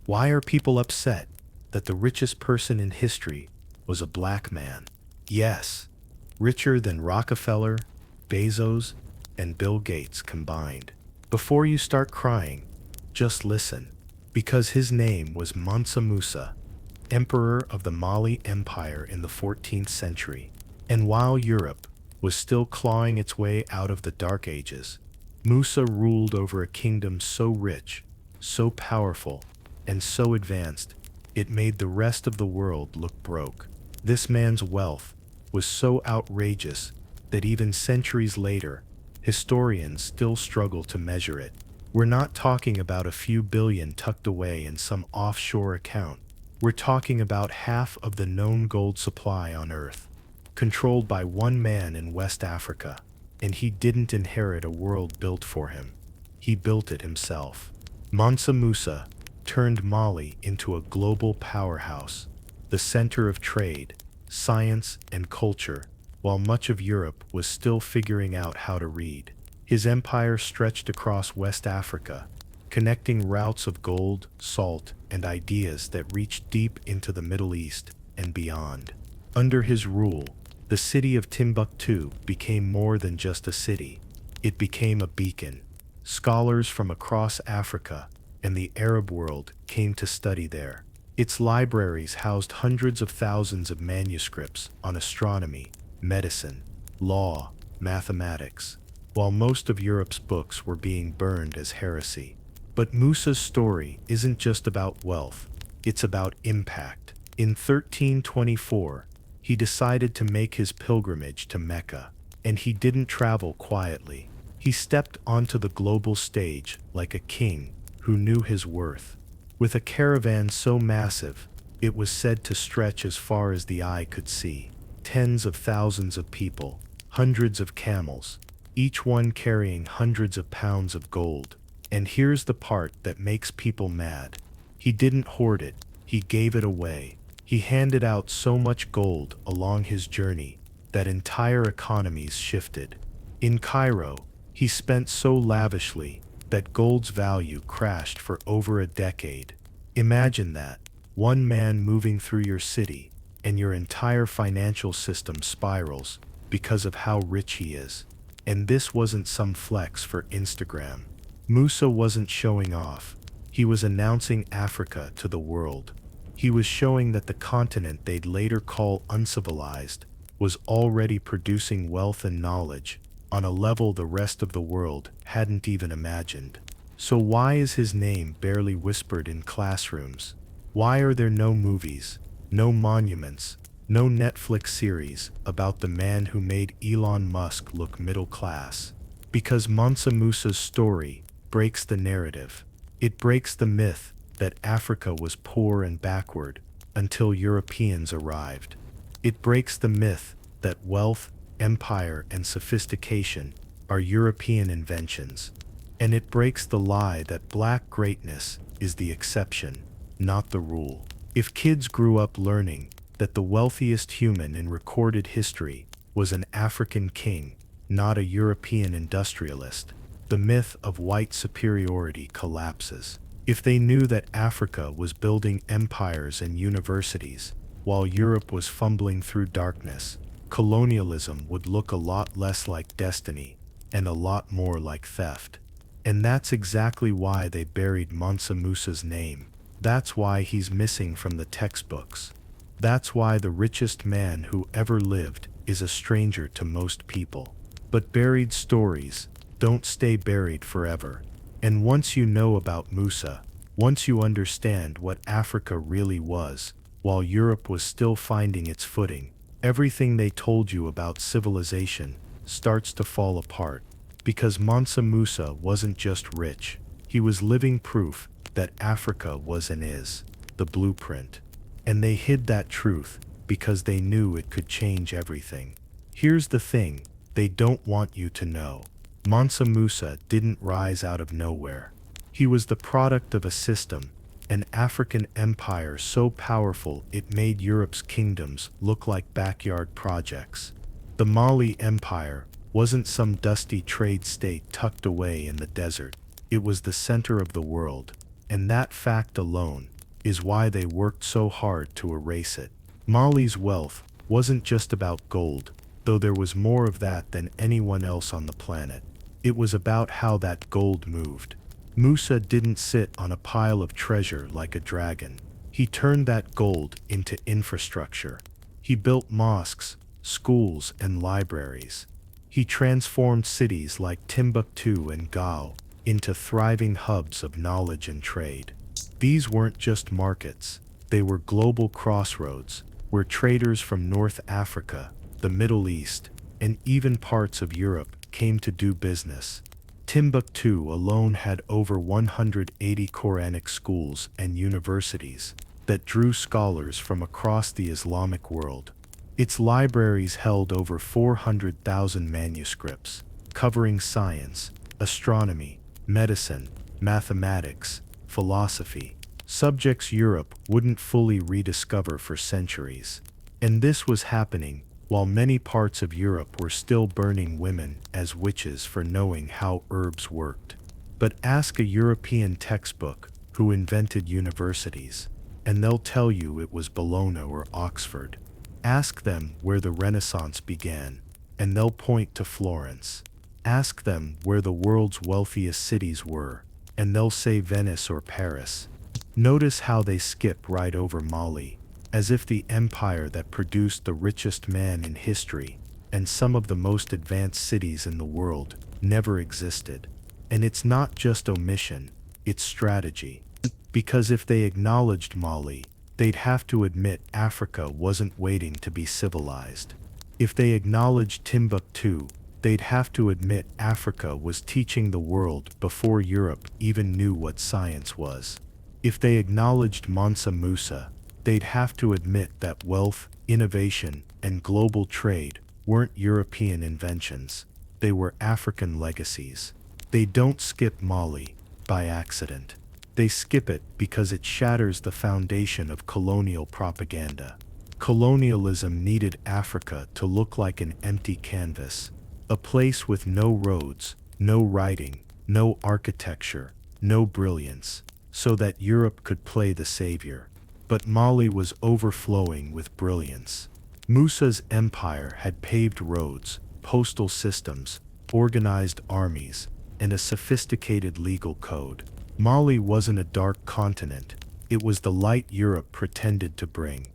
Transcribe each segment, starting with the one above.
Why are people upset that the richest person in history was a black man? Yes, richer than Rockefeller, Bezos, and Bill Gates combined. Before you start crying, just listen, because his name was Mansa Musa, emperor of the Mali Empire in the 14th century. And while Europe was still clawing its way out of the Dark Ages, Musa ruled over a kingdom so rich, so powerful, and so advanced, it made the rest of the world look broke. This man's wealth was so outrageous that even centuries later, historians still struggle to measure it. We're not talking about a few billion tucked away in some offshore account. We're talking about half of the known gold supply on Earth, controlled by one man in West Africa. And he didn't inherit a world built for him. He built it himself. Mansa Musa turned Mali into a global powerhouse, the center of trade, science, and culture, while much of Europe was still figuring out how to read. His empire stretched across West Africa, connecting routes of gold, salt, and ideas that reached deep into the Middle East and beyond. Under his rule, the city of Timbuktu became more than just a city. It became a beacon. Scholars from across Africa and the Arab world came to study there. Its libraries housed hundreds of thousands of manuscripts on astronomy, medicine, law, mathematics, while most of Europe's books were being burned as heresy. But Musa's story isn't just about wealth, it's about impact. In 1324, he decided to make his pilgrimage to Mecca, and he didn't travel quietly. He stepped onto the global stage like a king who knew his worth. With a caravan so massive, it was said to stretch as far as the eye could see. Tens of thousands of people, hundreds of camels, each one carrying hundreds of pounds of gold. And here's the part that makes people mad. He didn't hoard it, he gave it away. He handed out so much gold along his journey that entire economies shifted. In Cairo, he spent so lavishly that gold's value crashed for over a decade. Imagine that, one man moving through your city, and your entire financial system spirals because of how rich he is. And this wasn't some flex for Instagram. Musa wasn't showing off. He was announcing Africa to the world. He was showing that the continent they'd later call uncivilized was already producing wealth and knowledge on a level the rest of the world hadn't even imagined. So why is his name barely whispered in classrooms? Why are there no movies, no monuments, no Netflix series about the man who made Elon Musk look middle class? Because Mansa Musa's story breaks the narrative. It breaks the myth that Africa was poor and backward until Europeans arrived. It breaks the myth that wealth, empire, and sophistication are European inventions. And it breaks the lie that black greatness is the exception, not the rule. If kids grew up learning that the wealthiest human in recorded history was an African king, not a European industrialist, the myth of white superiority collapses. If they knew that Africa was building empires and universities, while Europe was fumbling through darkness, colonialism would look a lot less like destiny and a lot more like theft. And that's exactly why they buried Mansa Musa's name. That's why he's missing from the textbooks. That's why the richest man who ever lived is a stranger to most people. But buried stories don't stay buried forever. And once you know about Musa, once you understand what Africa really was, while Europe was still finding its footing, everything they told you about civilization starts to fall apart. Because Mansa Musa wasn't just rich, he was living proof that Africa was and is the blueprint. And they hid that truth because they knew it could change everything. Here's the thing they don't want you to know. Mansa Musa didn't rise out of nowhere. He was the product of a system, an African empire so powerful it made Europe's kingdoms look like backyard projects. The Mali Empire wasn't some dusty trade state tucked away in the desert. It was the center of the world, and that fact alone is why they worked so hard to erase it. Mali's wealth wasn't just about gold, though there was more of that than anyone else on the planet. It was about how that gold moved. Musa didn't sit on a pile of treasure like a dragon. He turned that gold into infrastructure. He built mosques, schools, and libraries. He transformed cities like Timbuktu and Gao into thriving hubs of knowledge and trade. These weren't just markets, they were global crossroads where traders from North Africa, the Middle East, and even parts of Europe came to do business. Timbuktu alone had over 180 Quranic schools and universities that drew scholars from across the Islamic world. Its libraries held over 400,000 manuscripts, covering science, astronomy, medicine, mathematics, philosophy, subjects Europe wouldn't fully rediscover for centuries. And this was happening while many parts of Europe were still burning women as witches for knowing how herbs worked. But ask a European textbook who invented universities, and they'll tell you it was Bologna or Oxford. Ask them where the Renaissance began, and they'll point to Florence. Ask them where the world's wealthiest cities were, and they'll say Venice or Paris. Notice how they skip right over Mali, as if the empire that produced the richest man in history and some of the most advanced cities in the world never existed. And it's not just omission, it's strategy. Because if they acknowledged Mali, they'd have to admit Africa wasn't waiting to be civilized. If they acknowledged Timbuktu, they'd have to admit Africa was teaching the world before Europe even knew what science was. If they acknowledged Mansa Musa, they'd have to admit that wealth, innovation, and global trade weren't European inventions. They were African legacies. They don't skip Mali by accident. They skip it because it shatters the foundation of colonial propaganda. Colonialism needed Africa to look like an empty canvas, a place with no roads, no writing, no architecture, no brilliance, so that Europe could play the savior. But Mali was overflowing with brilliance. Musa's empire had paved roads, postal systems, organized armies, and a sophisticated legal code. Mali wasn't a dark continent, it was the light Europe pretended to bring.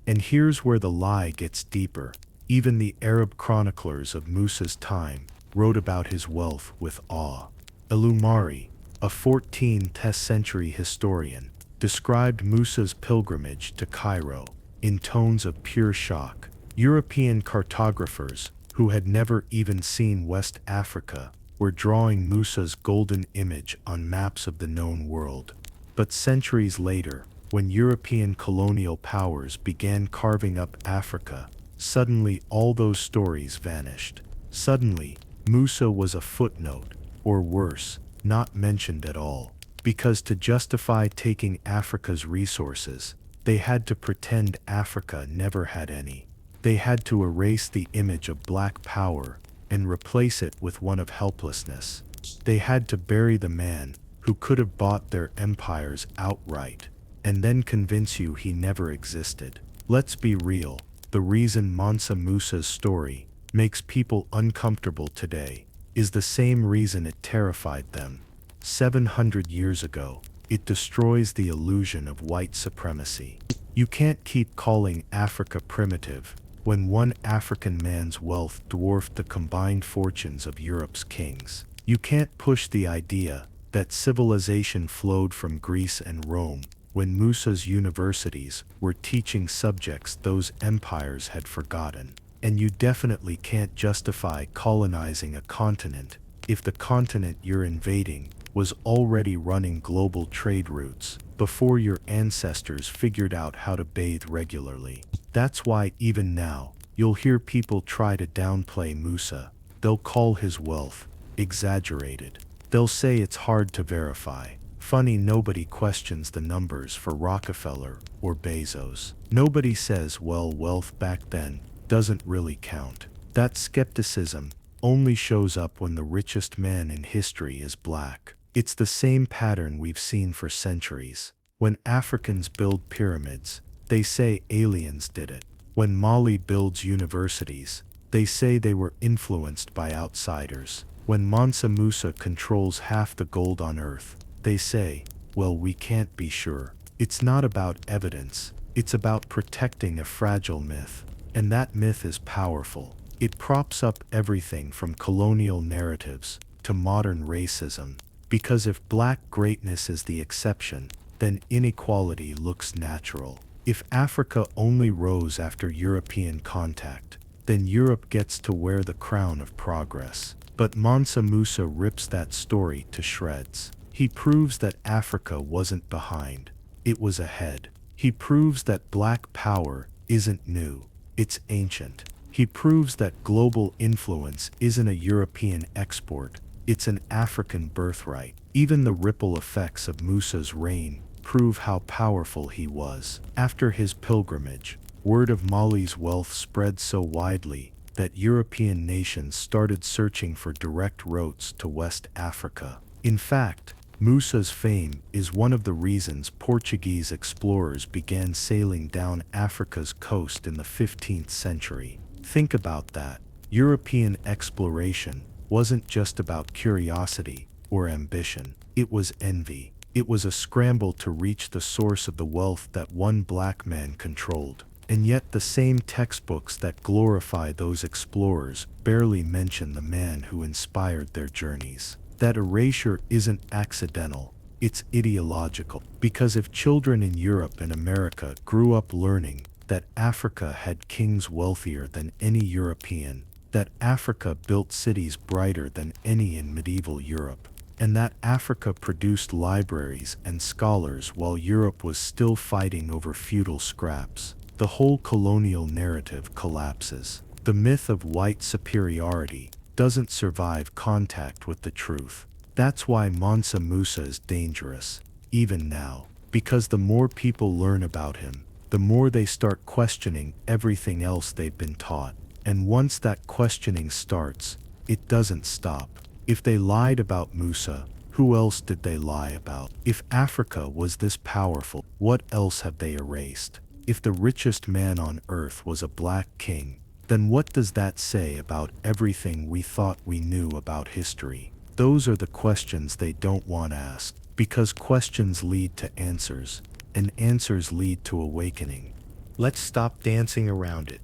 And here's where the lie gets deeper. Even the Arab chroniclers of Musa's time wrote about his wealth with awe. Al-Umari, a 14th century historian, described Musa's pilgrimage to Cairo in tones of pure shock. European cartographers, who had never even seen West Africa, were drawing Musa's golden image on maps of the known world. But centuries later, when European colonial powers began carving up Africa, suddenly all those stories vanished. Suddenly, Musa was a footnote, or worse, not mentioned at all. Because to justify taking Africa's resources, they had to pretend Africa never had any. They had to erase the image of black power and replace it with one of helplessness. They had to bury the man who could have bought their empires outright, and then convince you he never existed. Let's be real, the reason Mansa Musa's story makes people uncomfortable today is the same reason it terrified them 700 years ago. It destroys the illusion of white supremacy. You can't keep calling Africa primitive when one African man's wealth dwarfed the combined fortunes of Europe's kings. You can't push the idea that civilization flowed from Greece and Rome when Musa's universities were teaching subjects those empires had forgotten. And you definitely can't justify colonizing a continent if the continent you're invading was already running global trade routes before your ancestors figured out how to bathe regularly. That's why even now, you'll hear people try to downplay Musa. They'll call his wealth exaggerated. They'll say it's hard to verify. Funny, nobody questions the numbers for Rockefeller or Bezos. Nobody says, well, wealth back then doesn't really count. That skepticism only shows up when the richest man in history is black. It's the same pattern we've seen for centuries. When Africans build pyramids, they say aliens did it. When Mali builds universities, they say they were influenced by outsiders. When Mansa Musa controls half the gold on earth, they say, well, we can't be sure. It's not about evidence, it's about protecting a fragile myth. And that myth is powerful. It props up everything from colonial narratives to modern racism. Because if black greatness is the exception, then inequality looks natural. If Africa only rose after European contact, then Europe gets to wear the crown of progress. But Mansa Musa rips that story to shreds. He proves that Africa wasn't behind, it was ahead. He proves that black power isn't new, it's ancient. He proves that global influence isn't a European export, it's an African birthright. Even the ripple effects of Musa's reign prove how powerful he was. After his pilgrimage, word of Mali's wealth spread so widely that European nations started searching for direct routes to West Africa. In fact, Musa's fame is one of the reasons Portuguese explorers began sailing down Africa's coast in the 15th century. Think about that. European exploration wasn't just about curiosity or ambition. It was envy. It was a scramble to reach the source of the wealth that one black man controlled. And yet the same textbooks that glorify those explorers barely mention the man who inspired their journeys. That erasure isn't accidental, it's ideological. Because if children in Europe and America grew up learning that Africa had kings wealthier than any European, that Africa built cities brighter than any in medieval Europe, and that Africa produced libraries and scholars while Europe was still fighting over feudal scraps, the whole colonial narrative collapses. The myth of white superiority doesn't survive contact with the truth. That's why Mansa Musa is dangerous, even now, because the more people learn about him, the more they start questioning everything else they've been taught. And once that questioning starts, it doesn't stop. If they lied about Musa, who else did they lie about? If Africa was this powerful, what else have they erased? If the richest man on earth was a black king, then what does that say about everything we thought we knew about history? Those are the questions they don't want asked, because questions lead to answers, and answers lead to awakening. Let's stop dancing around it.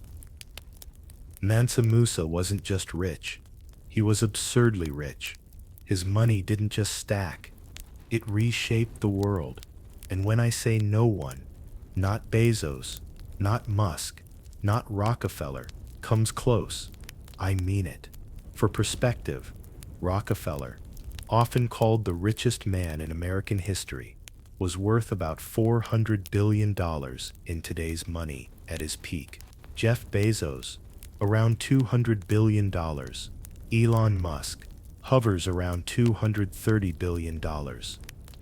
Mansa Musa wasn't just rich, he was absurdly rich. His money didn't just stack, it reshaped the world. And when I say no one, not Bezos, not Musk, not Rockefeller, comes close, I mean it. For perspective, Rockefeller, often called the richest man in American history, was worth about $400 billion in today's money at his peak. Jeff Bezos, around $200 billion. Elon Musk hovers around $230 billion.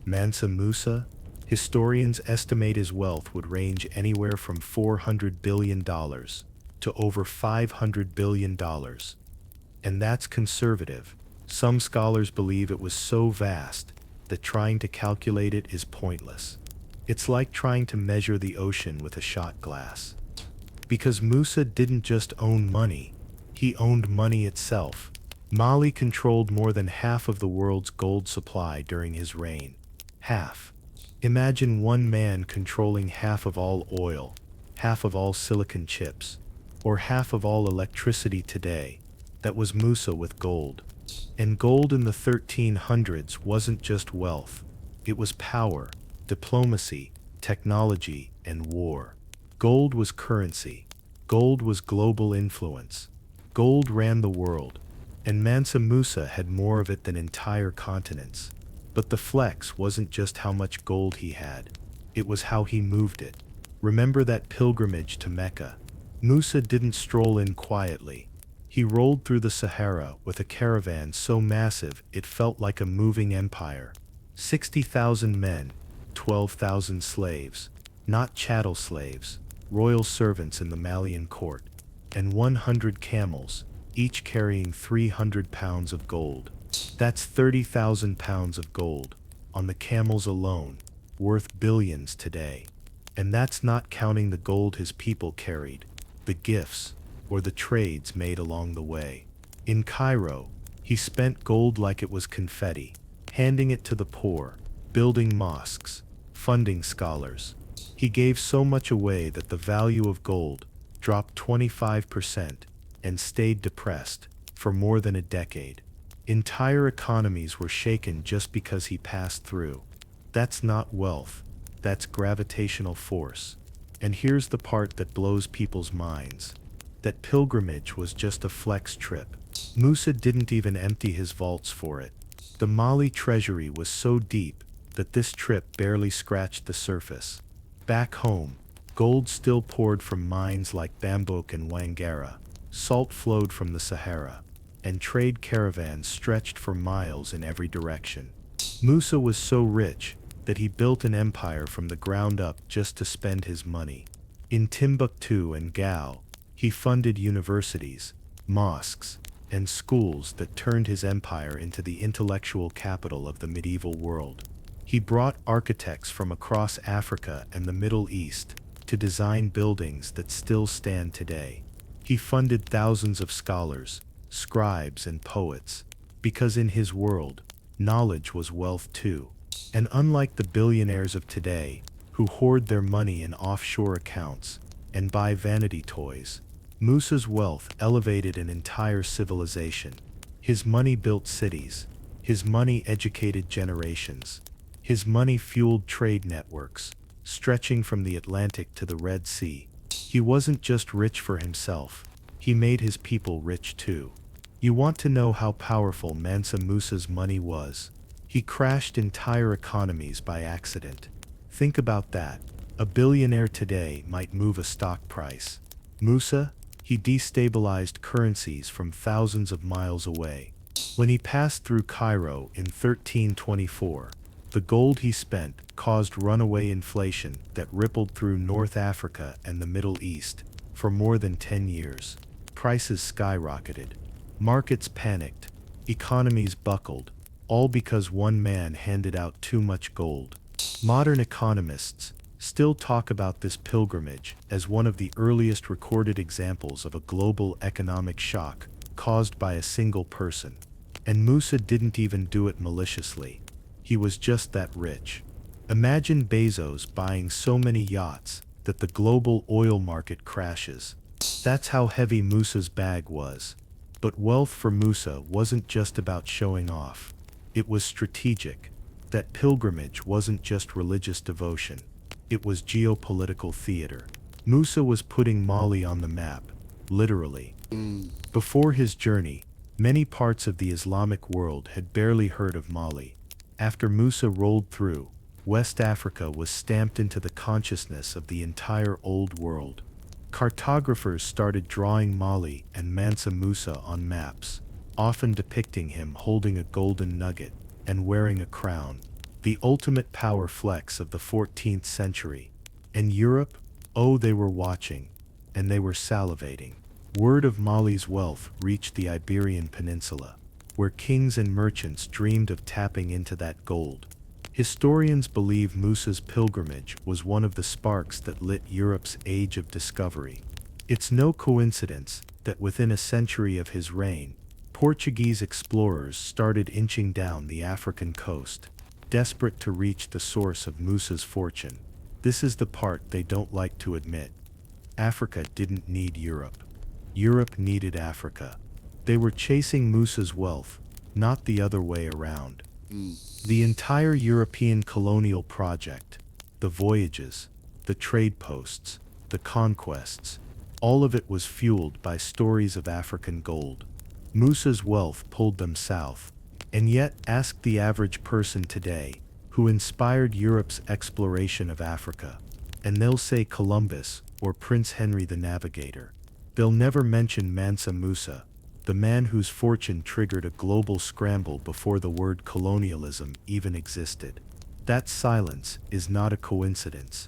Mansa Musa, historians estimate his wealth would range anywhere from $400 billion to over $500 billion. And that's conservative. Some scholars believe it was so vast that trying to calculate it is pointless. It's like trying to measure the ocean with a shot glass. Because Musa didn't just own money, he owned money itself. Mali controlled more than half of the world's gold supply during his reign. Half. Imagine one man controlling half of all oil, half of all silicon chips, or half of all electricity today. That was Musa with gold. And gold in the 1300s wasn't just wealth. It was power, diplomacy, technology, and war. Gold was currency. Gold was global influence. Gold ran the world. And Mansa Musa had more of it than entire continents. But the flex wasn't just how much gold he had. It was how he moved it. Remember that pilgrimage to Mecca? Musa didn't stroll in quietly. He rolled through the Sahara with a caravan so massive it felt like a moving empire. 60,000 men, 12,000 slaves, not chattel slaves, royal servants in the Malian court, and 100 camels, each carrying 300 pounds of gold. That's 30,000 pounds of gold, on the camels alone. worth billions today. And that's not counting the gold his people carried, the gifts, or the trades made along the way. In Cairo, he spent gold like it was confetti, handing it to the poor, building mosques, funding scholars. He gave so much away that the value of gold dropped 25% and stayed depressed for more than a decade. Entire economies were shaken just because he passed through. That's not wealth, that's gravitational force. And here's the part that blows people's minds. That pilgrimage was just a flex trip. Musa didn't even empty his vaults for it. The Mali treasury was so deep that this trip barely scratched the surface. Back home, gold still poured from mines like Bambouk and Wangara, salt flowed from the Sahara, and trade caravans stretched for miles in every direction. Musa was so rich that he built an empire from the ground up just to spend his money. In Timbuktu and Gao, he funded universities, mosques, and schools that turned his empire into the intellectual capital of the medieval world. He brought architects from across Africa and the Middle East to design buildings that still stand today. He funded thousands of scholars, scribes, and poets, because in his world, knowledge was wealth too. And unlike the billionaires of today, who hoard their money in offshore accounts and buy vanity toys, Musa's wealth elevated an entire civilization. His money built cities. His money educated generations. His money fueled trade networks, stretching from the Atlantic to the Red Sea. He wasn't just rich for himself, he made his people rich too. You want to know how powerful Mansa Musa's money was? He crashed entire economies by accident. Think about that. A billionaire today might move a stock price. Musa, he destabilized currencies from thousands of miles away. When he passed through Cairo in 1324, the gold he spent caused runaway inflation that rippled through North Africa and the Middle East. For more than 10 years, prices skyrocketed. Markets panicked. Economies buckled, all because one man handed out too much gold. Modern economists still talk about this pilgrimage as one of the earliest recorded examples of a global economic shock caused by a single person. And Musa didn't even do it maliciously. He was just that rich. Imagine Bezos buying so many yachts that the global oil market crashes. That's how heavy Musa's bag was. But wealth for Musa wasn't just about showing off. It was strategic. That pilgrimage wasn't just religious devotion. It was geopolitical theater. Musa was putting Mali on the map, literally. Before his journey, many parts of the Islamic world had barely heard of Mali. After Musa rolled through, West Africa was stamped into the consciousness of the entire Old World. Cartographers started drawing Mali and Mansa Musa on maps, often depicting him holding a golden nugget and wearing a crown, the ultimate power flex of the 14th century. And Europe? Oh, they were watching, and they were salivating. Word of Mali's wealth reached the Iberian Peninsula, where kings and merchants dreamed of tapping into that gold. Historians believe Musa's pilgrimage was one of the sparks that lit Europe's age of discovery. It's no coincidence that within a century of his reign, Portuguese explorers started inching down the African coast, desperate to reach the source of Musa's fortune. This is the part they don't like to admit. Africa didn't need Europe. Europe needed Africa. They were chasing Musa's wealth, not the other way around. The entire European colonial project, the voyages, the trade posts, the conquests, all of it was fueled by stories of African gold. Musa's wealth pulled them south. And yet, ask the average person today, who inspired Europe's exploration of Africa, and they'll say Columbus or Prince Henry the Navigator. They'll never mention Mansa Musa, the man whose fortune triggered a global scramble before the word colonialism even existed. That silence is not a coincidence.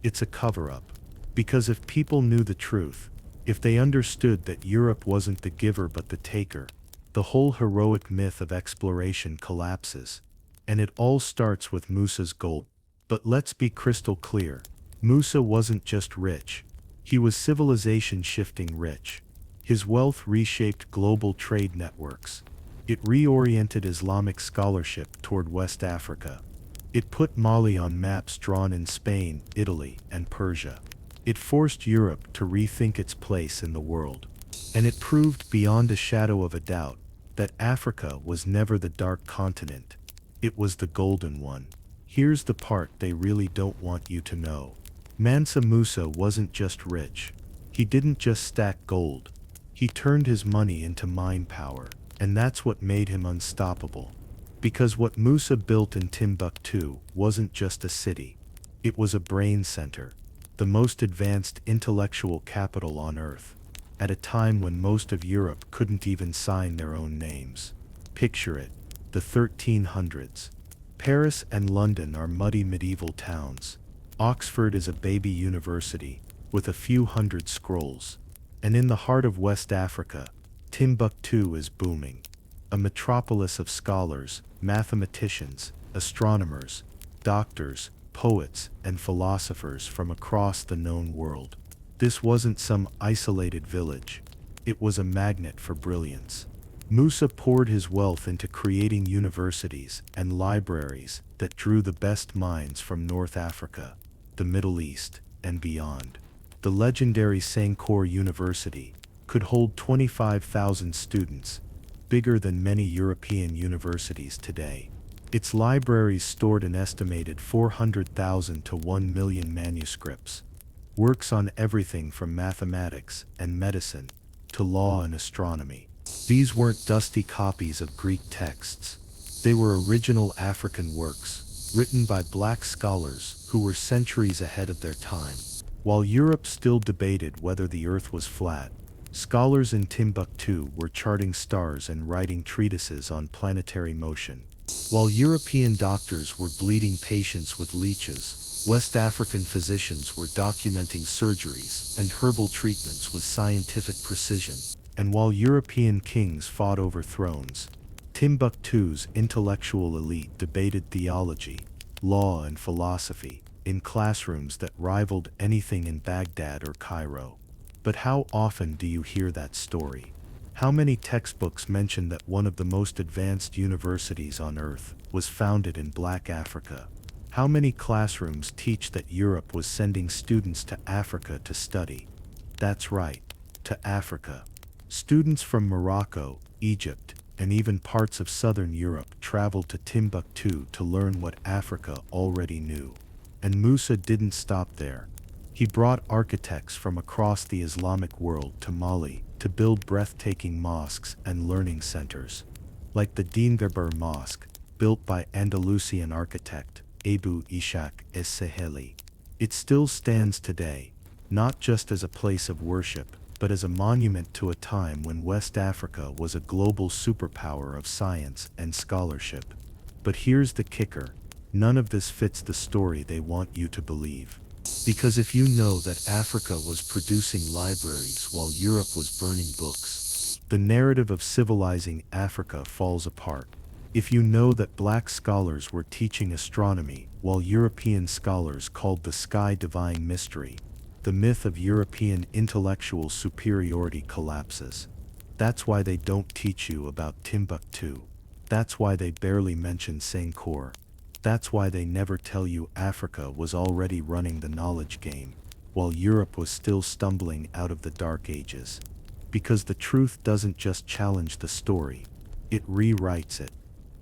It's a cover-up. Because if people knew the truth, if they understood that Europe wasn't the giver but the taker, the whole heroic myth of exploration collapses. And it all starts with Musa's gold. But let's be crystal clear. Musa wasn't just rich. He was civilization-shifting rich. His wealth reshaped global trade networks. It reoriented Islamic scholarship toward West Africa. It put Mali on maps drawn in Spain, Italy, and Persia. It forced Europe to rethink its place in the world. And it proved beyond a shadow of a doubt that Africa was never the dark continent. It was the golden one. Here's the part they really don't want you to know. Mansa Musa wasn't just rich. He didn't just stack gold. He turned his money into mind power, and that's what made him unstoppable. Because what Musa built in Timbuktu wasn't just a city. It was a brain center, the most advanced intellectual capital on earth, at a time when most of Europe couldn't even sign their own names. Picture it, the 1300s. Paris and London are muddy medieval towns. Oxford is a baby university, with a few hundred scrolls. And in the heart of West Africa, Timbuktu is booming. A metropolis of scholars, mathematicians, astronomers, doctors, poets, and philosophers from across the known world. This wasn't some isolated village. It was a magnet for brilliance. Musa poured his wealth into creating universities and libraries that drew the best minds from North Africa, the Middle East, and beyond. The legendary Sankore University could hold 25,000 students, bigger than many European universities today. Its libraries stored an estimated 400,000 to 1 million manuscripts, works on everything from mathematics and medicine to law and astronomy. These weren't dusty copies of Greek texts. They were original African works, written by black scholars who were centuries ahead of their time. While Europe still debated whether the earth was flat, scholars in Timbuktu were charting stars and writing treatises on planetary motion. While European doctors were bleeding patients with leeches, West African physicians were documenting surgeries and herbal treatments with scientific precision. And while European kings fought over thrones, Timbuktu's intellectual elite debated theology, law, and philosophy in classrooms that rivaled anything in Baghdad or Cairo. But how often do you hear that story? How many textbooks mention that one of the most advanced universities on earth was founded in Black Africa? How many classrooms teach that Europe was sending students to Africa to study? That's right, to Africa. Students from Morocco, Egypt, and even parts of southern Europe traveled to Timbuktu to learn what Africa already knew. And Musa didn't stop there. He brought architects from across the Islamic world to Mali to build breathtaking mosques and learning centers, like the Dingaber Mosque, built by Andalusian architect Abu Ishaq es-Saheli. It still stands today, not just as a place of worship, but as a monument to a time when West Africa was a global superpower of science and scholarship. But here's the kicker: none of this fits the story they want you to believe. Because if you know that Africa was producing libraries while Europe was burning books, the narrative of civilizing Africa falls apart. If you know that black scholars were teaching astronomy while European scholars called the sky divine mystery, the myth of European intellectual superiority collapses. That's why they don't teach you about Timbuktu. That's why they barely mention Sankore. That's why they never tell you Africa was already running the knowledge game, while Europe was still stumbling out of the Dark Ages. Because the truth doesn't just challenge the story, it rewrites it.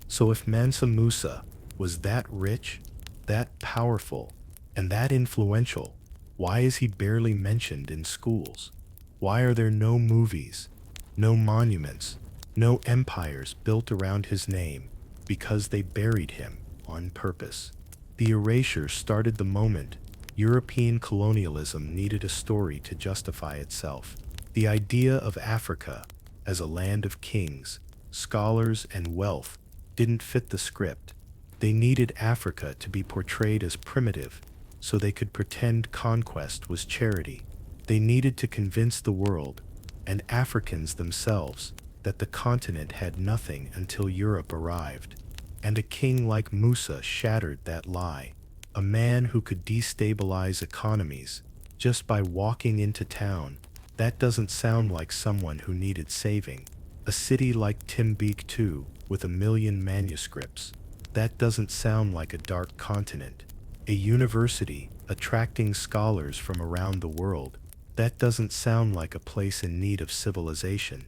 So if Mansa Musa was that rich, that powerful, and that influential, why is he barely mentioned in schools? Why are there no movies, no monuments, no empires built around his name? Because they buried him on purpose. The erasure started the moment European colonialism needed a story to justify itself. The idea of Africa as a land of kings, scholars, and wealth didn't fit the script. They needed Africa to be portrayed as primitive, so they could pretend conquest was charity. They needed to convince the world, and Africans themselves, that the continent had nothing until Europe arrived. And a king like Musa shattered that lie. A man who could destabilize economies just by walking into town. That doesn't sound like someone who needed saving. A city like Timbuktu with 1 million manuscripts. That doesn't sound like a dark continent. A university attracting scholars from around the world. That doesn't sound like a place in need of civilization.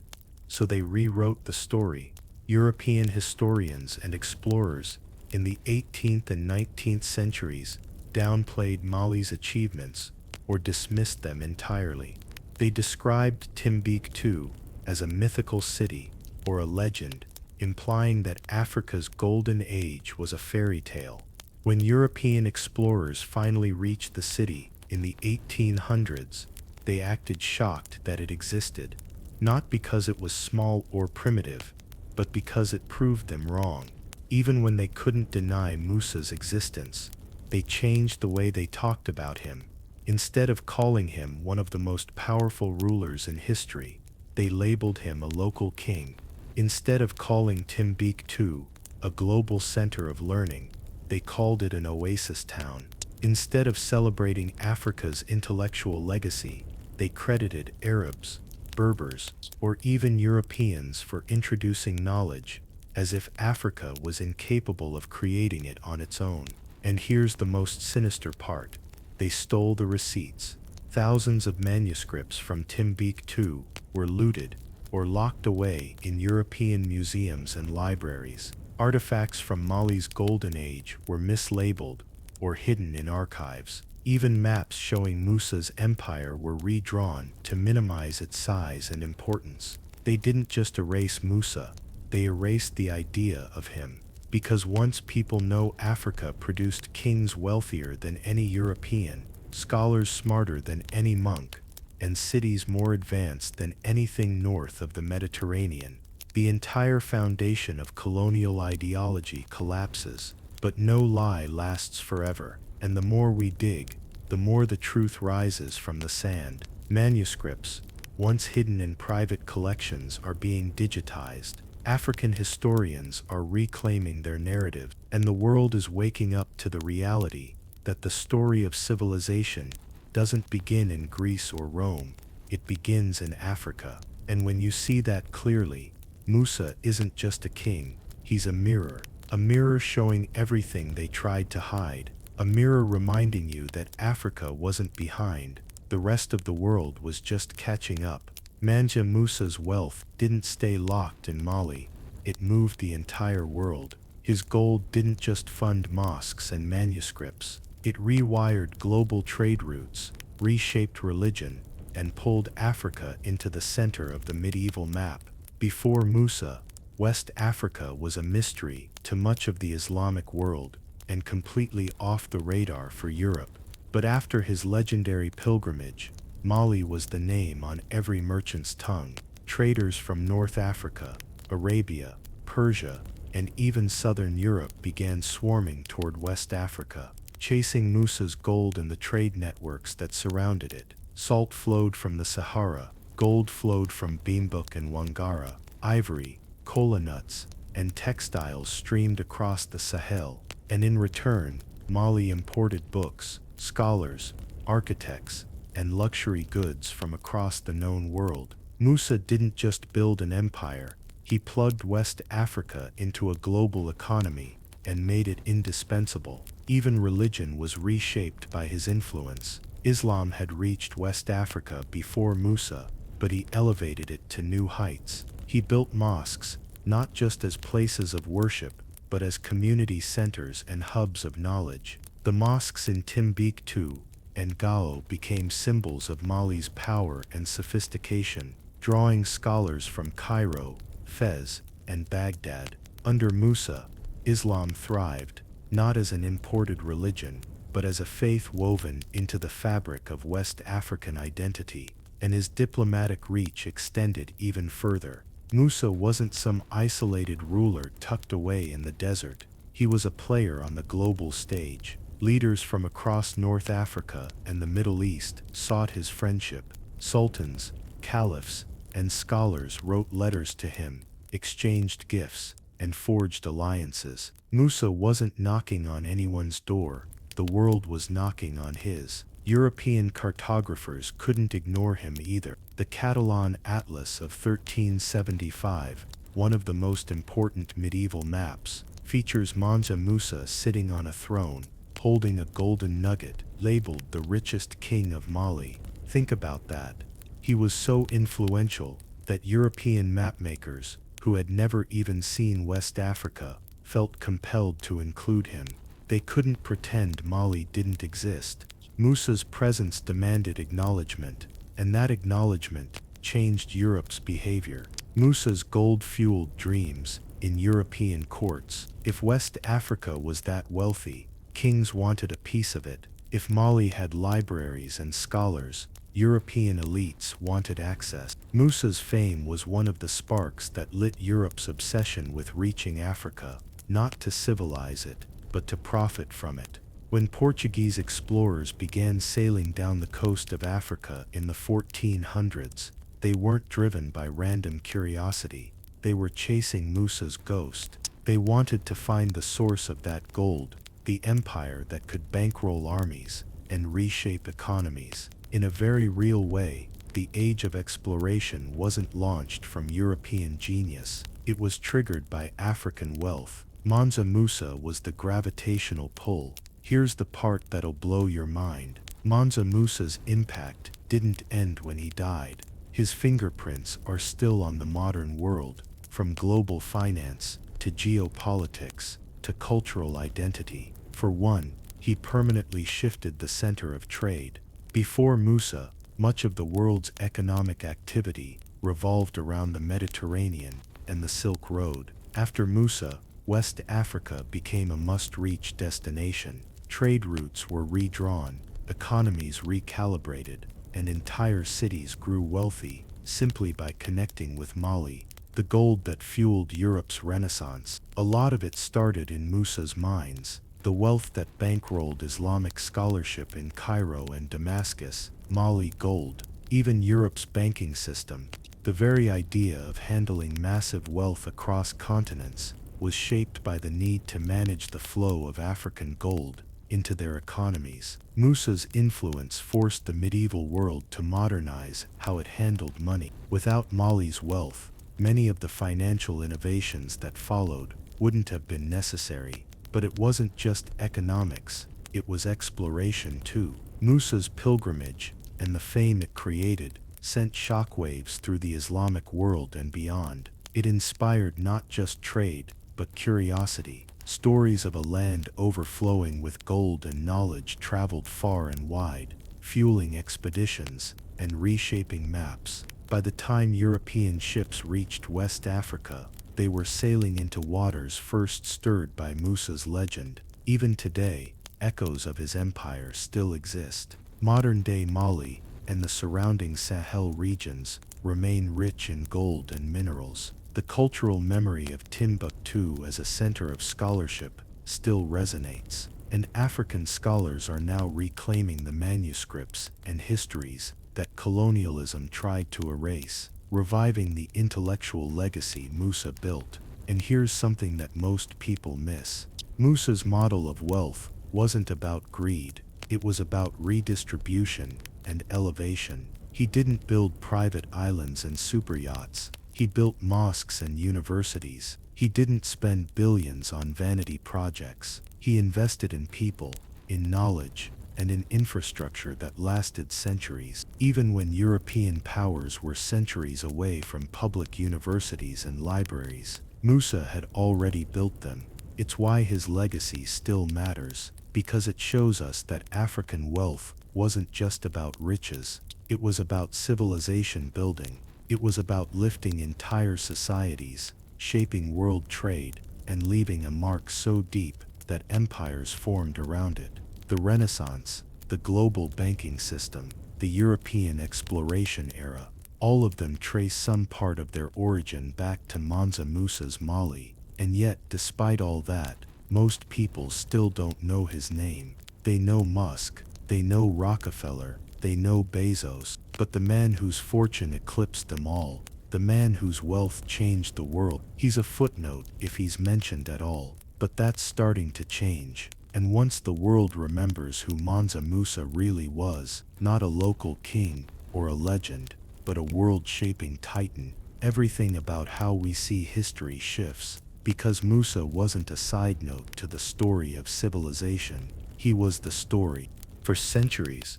So they rewrote the story. European historians and explorers in the 18th and 19th centuries downplayed Mali's achievements or dismissed them entirely. They described Timbuktu as a mythical city or a legend, implying that Africa's golden age was a fairy tale. When European explorers finally reached the city in the 1800s, they acted shocked that it existed, not because it was small or primitive, but because it proved them wrong. Even when they couldn't deny Musa's existence, they changed the way they talked about him. Instead of calling him one of the most powerful rulers in history, they labeled him a local king. Instead of calling Timbuktu a global center of learning, they called it an oasis town. Instead of celebrating Africa's intellectual legacy, they credited Arabs, Berbers, or even Europeans for introducing knowledge, as if Africa was incapable of creating it on its own. And here's the most sinister part. They stole the receipts. Thousands of manuscripts from Timbuktu were looted or locked away in European museums and libraries. Artifacts from Mali's golden age were mislabeled or hidden in archives. Even maps showing Musa's empire were redrawn to minimize its size and importance. They didn't just erase Musa, they erased the idea of him. Because once people know Africa produced kings wealthier than any European, scholars smarter than any monk, and cities more advanced than anything north of the Mediterranean, the entire foundation of colonial ideology collapses. But no lie lasts forever, and the more we dig, the more the truth rises from the sand. Manuscripts, once hidden in private collections, are being digitized. African historians are reclaiming their narrative, and the world is waking up to the reality that the story of civilization doesn't begin in Greece or Rome, it begins in Africa. And when you see that clearly, Musa isn't just a king, he's a mirror showing everything they tried to hide, a mirror reminding you that Africa wasn't behind, the rest of the world was just catching up. Mansa Musa's wealth didn't stay locked in Mali, it moved the entire world. His gold didn't just fund mosques and manuscripts, it rewired global trade routes, reshaped religion, and pulled Africa into the center of the medieval map. Before Musa, West Africa was a mystery to much of the Islamic world, and completely off the radar for Europe. But after his legendary pilgrimage, Mali was the name on every merchant's tongue. Traders from North Africa, Arabia, Persia, and even southern Europe began swarming toward West Africa, chasing Musa's gold and the trade networks that surrounded it. Salt flowed from the Sahara, gold flowed from Bambouk and Wangara, ivory, cola nuts, and textiles streamed across the Sahel, and in return, Mali imported books, scholars, architects, and luxury goods from across the known world. Musa didn't just build an empire, he plugged West Africa into a global economy and made it indispensable. Even religion was reshaped by his influence. Islam had reached West Africa before Musa, but he elevated it to new heights. He built mosques, not just as places of worship, but as community centers and hubs of knowledge. The mosques in Timbuktu and Gao became symbols of Mali's power and sophistication, drawing scholars from Cairo, Fez, and Baghdad. Under Musa, Islam thrived, not as an imported religion, but as a faith woven into the fabric of West African identity, and his diplomatic reach extended even further. Musa wasn't some isolated ruler tucked away in the desert. He was a player on the global stage. Leaders from across North Africa and the Middle East sought his friendship. Sultans, caliphs, and scholars wrote letters to him, exchanged gifts, and forged alliances. Musa wasn't knocking on anyone's door, the world was knocking on his. European cartographers couldn't ignore him either. The Catalan Atlas of 1375, one of the most important medieval maps, features Mansa Musa sitting on a throne, holding a golden nugget, labeled the richest king of Mali. Think about that. He was so influential that European mapmakers, who had never even seen West Africa, felt compelled to include him. They couldn't pretend Mali didn't exist. Musa's presence demanded acknowledgement, and that acknowledgement changed Europe's behavior. Musa's gold-fueled dreams in European courts. If West Africa was that wealthy, kings wanted a piece of it. If Mali had libraries and scholars, European elites wanted access. Musa's fame was one of the sparks that lit Europe's obsession with reaching Africa, not to civilize it, but to profit from it. When Portuguese explorers began sailing down the coast of Africa in the 1400s, they weren't driven by random curiosity. They were chasing Musa's ghost. They wanted to find the source of that gold, the empire that could bankroll armies and reshape economies. In a very real way, the age of exploration wasn't launched from European genius. It was triggered by African wealth. Mansa Musa was the gravitational pull. Here's the part that'll blow your mind. Mansa Musa's impact didn't end when he died. His fingerprints are still on the modern world, from global finance to geopolitics to cultural identity. For one, he permanently shifted the center of trade. Before Musa, much of the world's economic activity revolved around the Mediterranean and the Silk Road. After Musa, West Africa became a must-reach destination. Trade routes were redrawn, economies recalibrated, and entire cities grew wealthy simply by connecting with Mali, the gold that fueled Europe's Renaissance. A lot of it started in Musa's mines. The wealth that bankrolled Islamic scholarship in Cairo and Damascus, Mali gold, even Europe's banking system. The very idea of handling massive wealth across continents was shaped by the need to manage the flow of African gold into their economies. Musa's influence forced the medieval world to modernize how it handled money. Without Mali's wealth, many of the financial innovations that followed wouldn't have been necessary. But it wasn't just economics, it was exploration too. Musa's pilgrimage and the fame it created sent shockwaves through the Islamic world and beyond. It inspired not just trade, but curiosity. Stories of a land overflowing with gold and knowledge traveled far and wide, fueling expeditions and reshaping maps. By the time European ships reached West Africa, they were sailing into waters first stirred by Musa's legend. Even today, echoes of his empire still exist. Modern-day Mali and the surrounding Sahel regions remain rich in gold and minerals. The cultural memory of Timbuktu as a center of scholarship still resonates, and African scholars are now reclaiming the manuscripts and histories that colonialism tried to erase, reviving the intellectual legacy Musa built. And here's something that most people miss. Musa's model of wealth wasn't about greed, it was about redistribution and elevation. He didn't build private islands and superyachts. He built mosques and universities. He didn't spend billions on vanity projects. He invested in people, in knowledge, and in infrastructure that lasted centuries. Even when European powers were centuries away from public universities and libraries, Musa had already built them. It's why his legacy still matters, because it shows us that African wealth wasn't just about riches, it was about civilization building. It was about lifting entire societies, shaping world trade, and leaving a mark so deep that empires formed around it. The Renaissance, the global banking system, the European exploration era, all of them trace some part of their origin back to Mansa Musa's Mali. And yet, despite all that, most people still don't know his name. They know Musk, they know Rockefeller, they know Bezos, but the man whose fortune eclipsed them all, the man whose wealth changed the world, he's a footnote if he's mentioned at all. But that's starting to change. And once the world remembers who Mansa Musa really was, not a local king or a legend, but a world-shaping titan, everything about how we see history shifts. Because Musa wasn't a side note to the story of civilization, he was the story. For centuries,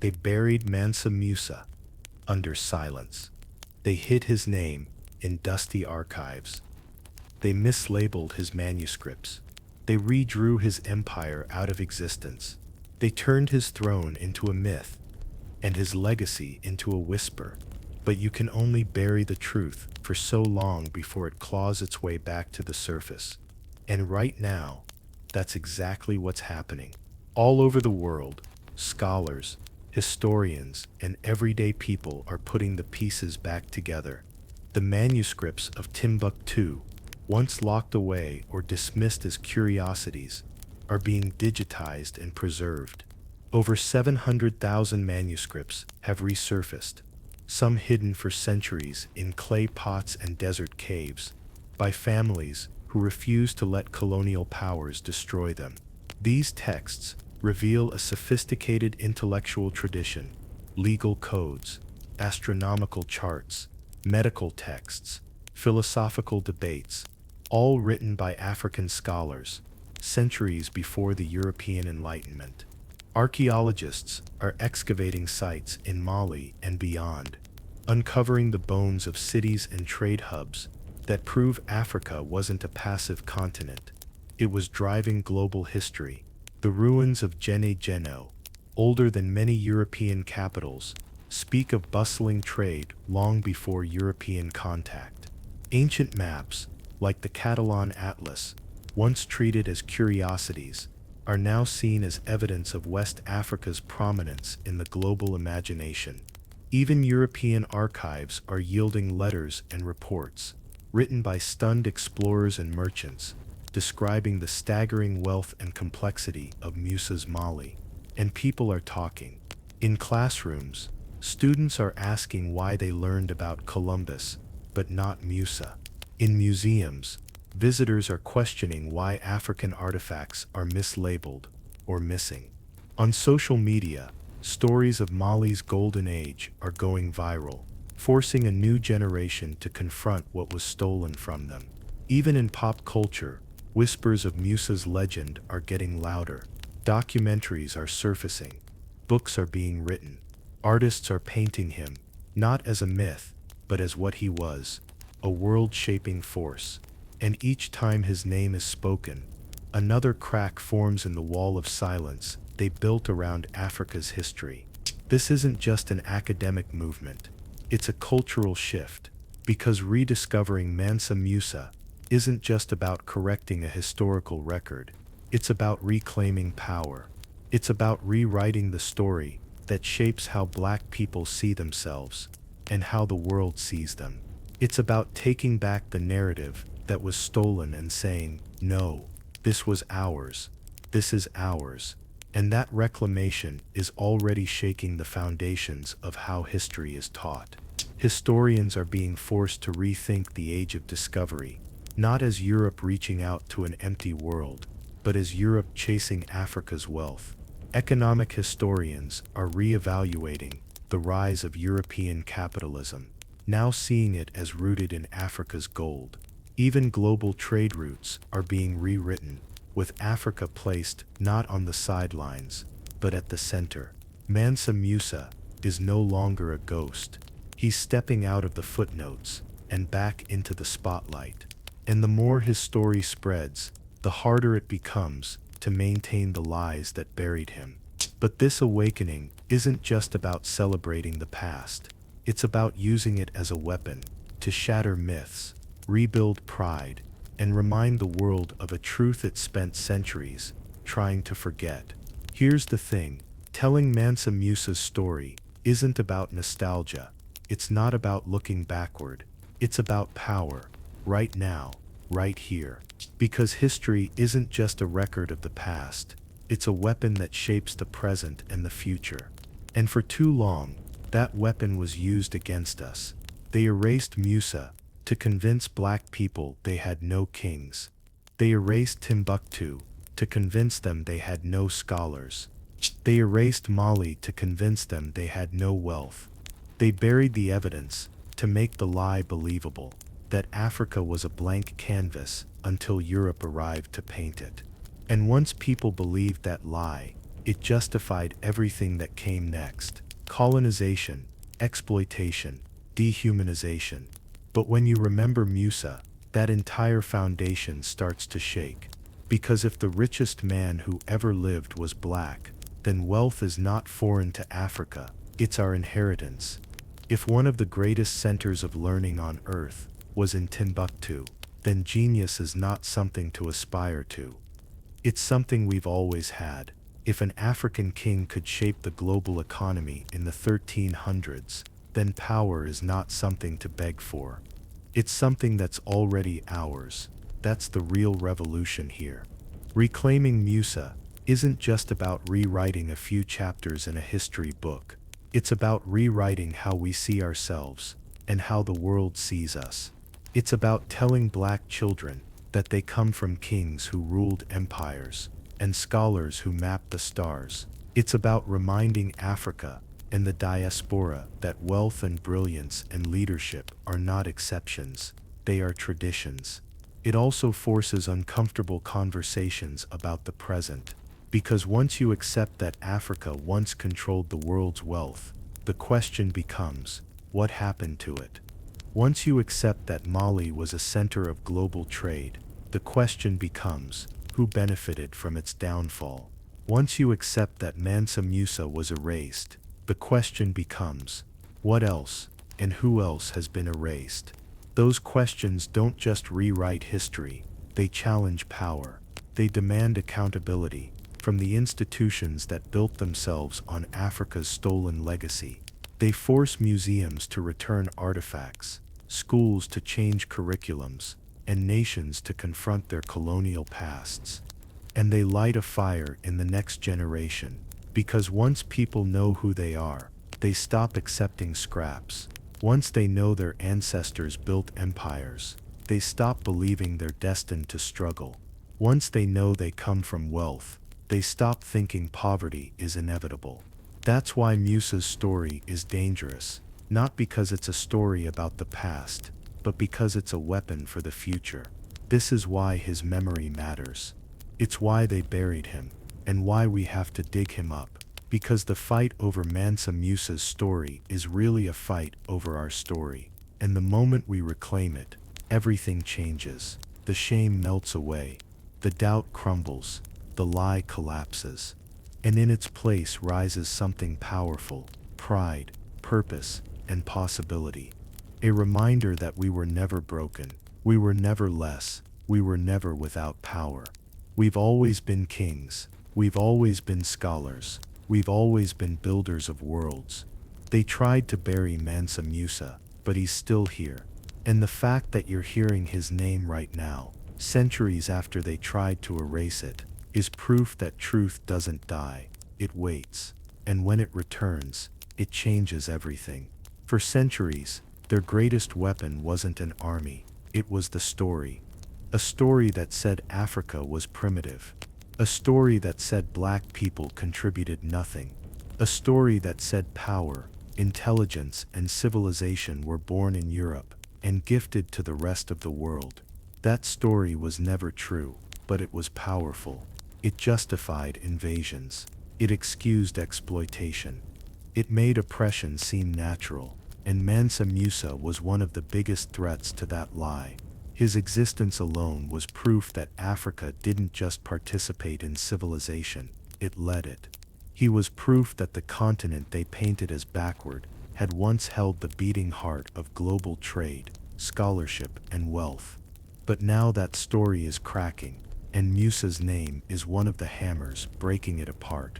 they buried Mansa Musa under silence. They hid his name in dusty archives. They mislabeled his manuscripts. They redrew his empire out of existence. They turned his throne into a myth and his legacy into a whisper. But you can only bury the truth for so long before it claws its way back to the surface. And right now, that's exactly what's happening. All over the world, scholars, historians, and everyday people are putting the pieces back together. The manuscripts of Timbuktu, once locked away or dismissed as curiosities, are being digitized and preserved. Over 700,000 manuscripts have resurfaced, some hidden for centuries in clay pots and desert caves, by families who refuse to let colonial powers destroy them. These texts reveal a sophisticated intellectual tradition, legal codes, astronomical charts, medical texts, philosophical debates, all written by African scholars, centuries before the European Enlightenment. Archaeologists are excavating sites in Mali and beyond, uncovering the bones of cities and trade hubs that prove Africa wasn't a passive continent. It was driving global history. The ruins of Gene, older than many European capitals, speak of bustling trade long before European contact. Ancient maps, like the Catalan Atlas, once treated as curiosities, are now seen as evidence of West Africa's prominence in the global imagination. Even European archives are yielding letters and reports, written by stunned explorers and merchants, describing the staggering wealth and complexity of Musa's Mali. And people are talking. In classrooms, students are asking why they learned about Columbus, but not Musa. In museums, visitors are questioning why African artifacts are mislabeled or missing. On social media, stories of Mali's golden age are going viral, forcing a new generation to confront what was stolen from them. Even in pop culture, whispers of Musa's legend are getting louder. Documentaries are surfacing. Books are being written. Artists are painting him, not as a myth, but as what he was, a world-shaping force. And each time his name is spoken, another crack forms in the wall of silence they built around Africa's history. This isn't just an academic movement, it's a cultural shift, because rediscovering Mansa Musa isn't just about correcting a historical record, it's about reclaiming power. It's about rewriting the story that shapes how Black people see themselves and how the world sees them. It's about taking back the narrative that was stolen and saying, no, this was ours, this is ours. And that reclamation is already shaking the foundations of how history is taught. Historians are being forced to rethink the age of discovery, not as Europe reaching out to an empty world, but as Europe chasing Africa's wealth. Economic historians are reevaluating the rise of European capitalism, now seeing it as rooted in Africa's gold. Even global trade routes are being rewritten, with Africa placed not on the sidelines, but at the center. Mansa Musa is no longer a ghost. He's stepping out of the footnotes and back into the spotlight. And the more his story spreads, the harder it becomes to maintain the lies that buried him. But this awakening isn't just about celebrating the past. It's about using it as a weapon to shatter myths, rebuild pride, and remind the world of a truth it spent centuries trying to forget. Here's the thing, telling Mansa Musa's story isn't about nostalgia. It's not about looking backward. It's about power, right now, right here. Because history isn't just a record of the past, it's a weapon that shapes the present and the future. And for too long, that weapon was used against us. They erased Musa to convince Black people they had no kings. They erased Timbuktu to convince them they had no scholars. They erased Mali to convince them they had no wealth. They buried the evidence to make the lie believable that Africa was a blank canvas until Europe arrived to paint it. And once people believed that lie, it justified everything that came next: colonization, exploitation, dehumanization. But when you remember Musa, that entire foundation starts to shake. Because if the richest man who ever lived was black, then wealth is not foreign to Africa, it's our inheritance. If one of the greatest centers of learning on earth was in Timbuktu, then genius is not something to aspire to. It's something we've always had. If an African king could shape the global economy in the 1300s, then power is not something to beg for. It's something that's already ours. That's the real revolution here. Reclaiming Musa isn't just about rewriting a few chapters in a history book. It's about rewriting how we see ourselves and how the world sees us. It's about telling black children that they come from kings who ruled empires and scholars who mapped the stars. It's about reminding Africa and the diaspora that wealth and brilliance and leadership are not exceptions, they are traditions. It also forces uncomfortable conversations about the present. Because once you accept that Africa once controlled the world's wealth, the question becomes, what happened to it? Once you accept that Mali was a center of global trade, the question becomes, who benefited from its downfall? Once you accept that Mansa Musa was erased, the question becomes, what else, and who else has been erased? Those questions don't just rewrite history, they challenge power. They demand accountability from the institutions that built themselves on Africa's stolen legacy. They force museums to return artifacts, schools to change curriculums, and nations to confront their colonial pasts. And they light a fire in the next generation, because once people know who they are, they stop accepting scraps. Once they know their ancestors built empires, they stop believing they're destined to struggle. Once they know they come from wealth, they stop thinking poverty is inevitable. That's why Musa's story is dangerous, not because it's a story about the past, but because it's a weapon for the future. This is why his memory matters. It's why they buried him, and why we have to dig him up. Because the fight over Mansa Musa's story is really a fight over our story. And the moment we reclaim it, everything changes. The shame melts away. The doubt crumbles. The lie collapses. And in its place rises something powerful: pride, purpose, and possibility. A reminder that we were never broken. We were never less. We were never without power. We've always been kings. We've always been scholars. We've always been builders of worlds. They tried to bury Mansa Musa, but he's still here. And the fact that you're hearing his name right now, centuries after they tried to erase it, is proof that truth doesn't die, it waits. And when it returns, it changes everything. For centuries, their greatest weapon wasn't an army, it was the story. A story that said Africa was primitive. A story that said black people contributed nothing. A story that said power, intelligence, and civilization were born in Europe and gifted to the rest of the world. That story was never true, but it was powerful. It justified invasions. It excused exploitation. It made oppression seem natural, and Mansa Musa was one of the biggest threats to that lie. His existence alone was proof that Africa didn't just participate in civilization, it led it. He was proof that the continent they painted as backward had once held the beating heart of global trade, scholarship, and wealth. But now that story is cracking, and Musa's name is one of the hammers breaking it apart.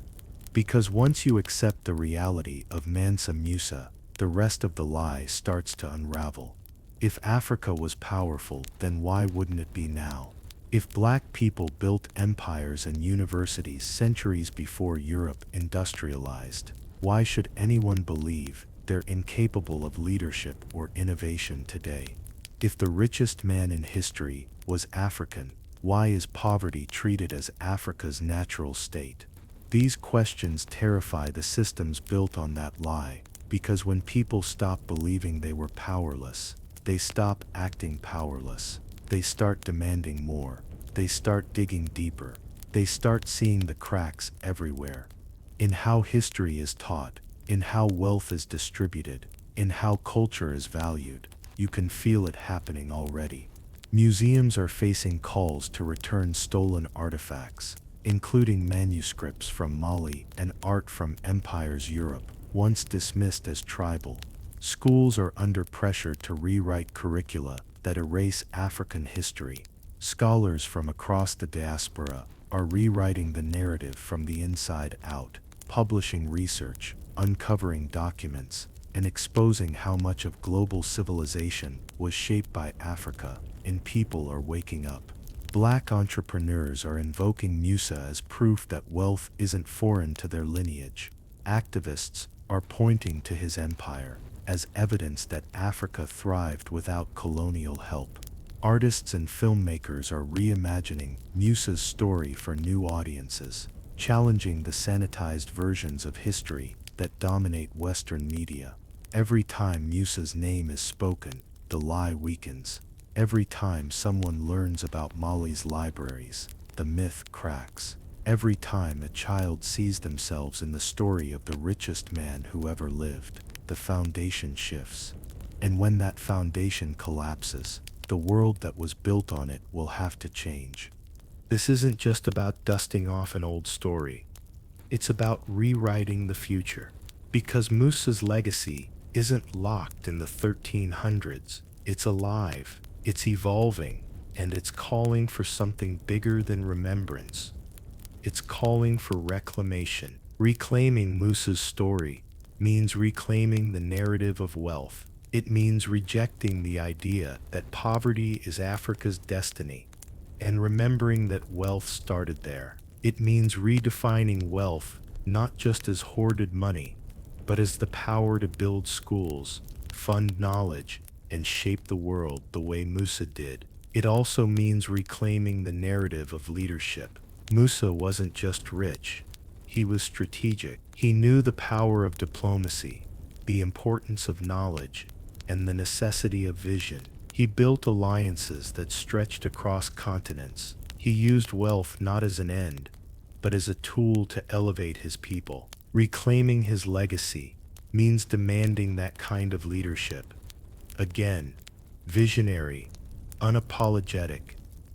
Because once you accept the reality of Mansa Musa, the rest of the lie starts to unravel. If Africa was powerful, then why wouldn't it be now? If black people built empires and universities centuries before Europe industrialized, why should anyone believe they're incapable of leadership or innovation today? If the richest man in history was African, Why is poverty treated as Africa's natural state? These questions terrify the systems built on that lie, because when people stop believing they were powerless, they stop acting powerless. They start demanding more. They start digging deeper. They start seeing the cracks everywhere. In how history is taught, in how wealth is distributed, in how culture is valued. You can feel it happening already. Museums are facing calls to return stolen artifacts, including manuscripts from Mali and art from empires Europe, once dismissed as tribal. Schools are under pressure to rewrite curricula that erase African history. Scholars from across the diaspora are rewriting the narrative from the inside out, publishing research, uncovering documents, and exposing how much of global civilization was shaped by Africa, and people are waking up. Black entrepreneurs are invoking Musa as proof that wealth isn't foreign to their lineage. Activists are pointing to his empire as evidence that Africa thrived without colonial help. Artists and filmmakers are reimagining Musa's story for new audiences, challenging the sanitized versions of history that dominate Western media. Every time Musa's name is spoken, the lie weakens. Every time someone learns about Mali's libraries, the myth cracks. Every time a child sees themselves in the story of the richest man who ever lived, the foundation shifts. And when that foundation collapses, the world that was built on it will have to change. This isn't just about dusting off an old story. It's about rewriting the future. Because Musa's legacy isn't locked in the 1300s. It's alive, it's evolving, and it's calling for something bigger than remembrance. It's calling for reclamation. Reclaiming Musa's story means reclaiming the narrative of wealth. It means rejecting the idea that poverty is Africa's destiny and remembering that wealth started there. It means redefining wealth not just as hoarded money, but as the power to build schools, fund knowledge, and shape the world the way Musa did. It also means reclaiming the narrative of leadership. Musa wasn't just rich, he was strategic. He knew the power of diplomacy, the importance of knowledge, and the necessity of vision. He built alliances that stretched across continents. He used wealth not as an end, but as a tool to elevate his people. Reclaiming his legacy means demanding that kind of leadership. Again, visionary, unapologetic,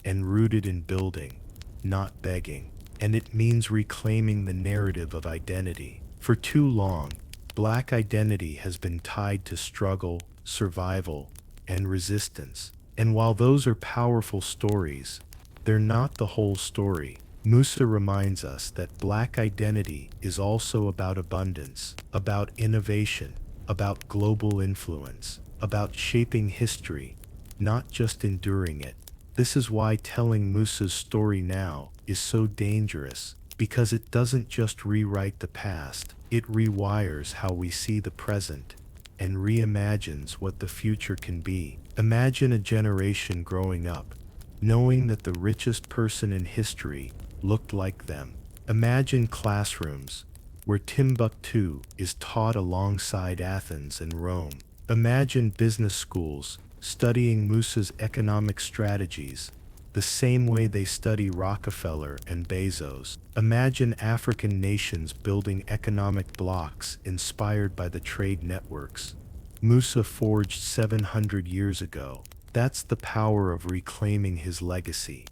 and rooted in building, not begging. And it means reclaiming the narrative of identity. For too long, Black identity has been tied to struggle, survival, and resistance. And while those are powerful stories, they're not the whole story. Musa reminds us that Black identity is also about abundance, about innovation, about global influence, about shaping history, not just enduring it. This is why telling Musa's story now is so dangerous, because it doesn't just rewrite the past, it rewires how we see the present and reimagines what the future can be. Imagine a generation growing up, knowing that the richest person in history looked like them. Imagine classrooms where Timbuktu is taught alongside Athens and Rome. Imagine business schools studying Musa's economic strategies the same way they study Rockefeller and Bezos. Imagine African nations building economic blocks inspired by the trade networks Musa forged 700 years ago. That's the power of reclaiming his legacy.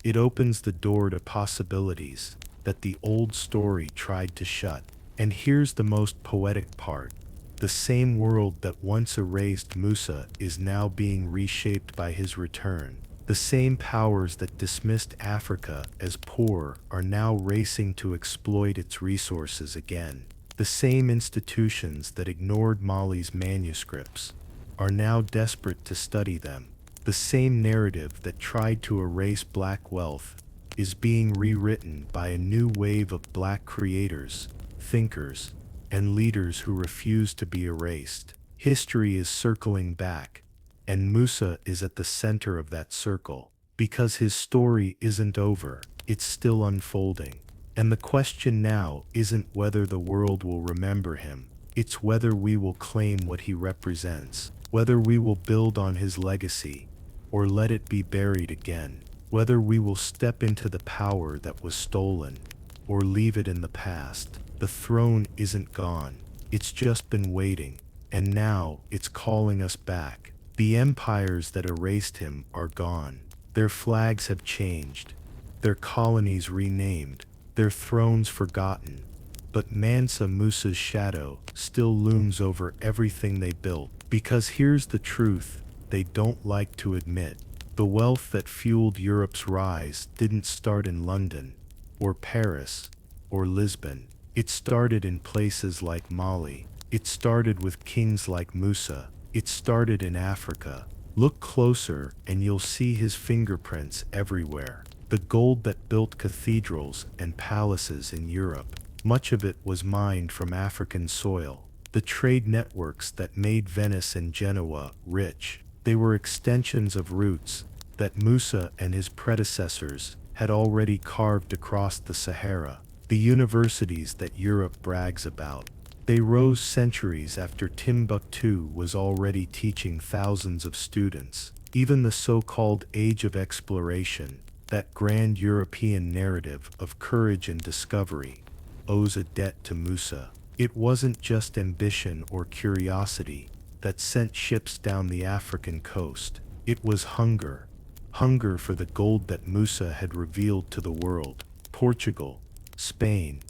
It opens the door to possibilities that the old story tried to shut. And here's the most poetic part. The same world that once erased Musa is now being reshaped by his return. The same powers that dismissed Africa as poor are now racing to exploit its resources again. The same institutions that ignored Mali's manuscripts are now desperate to study them. The same narrative that tried to erase Black wealth is being rewritten by a new wave of Black creators, thinkers, and leaders who refuse to be erased. History is circling back, and Musa is at the center of that circle. Because his story isn't over, it's still unfolding. And the question now isn't whether the world will remember him, it's whether we will claim what he represents, whether we will build on his legacy, or let it be buried again, whether we will step into the power that was stolen, or leave it in the past. The throne isn't gone, it's just been waiting, and now it's calling us back. The empires that erased him are gone. Their flags have changed, their colonies renamed, their thrones forgotten. But Mansa Musa's shadow still looms over everything they built. Because here's the truth they don't like to admit. The wealth that fueled Europe's rise didn't start in London, or Paris, or Lisbon. It started in places like Mali. It started with kings like Musa. It started in Africa. Look closer and you'll see his fingerprints everywhere. The gold that built cathedrals and palaces in Europe, much of it was mined from African soil. The trade networks that made Venice and Genoa rich, they were extensions of roots that Musa and his predecessors had already carved across the Sahara. The universities that Europe brags about, they rose centuries after Timbuktu was already teaching thousands of students. Even the so-called Age of Exploration, that grand European narrative of courage and discovery, owes a debt to Musa. It wasn't just ambition or curiosity that sent ships down the African coast. It was hunger. Hunger for the gold that Musa had revealed to the world. Portugal, Spain,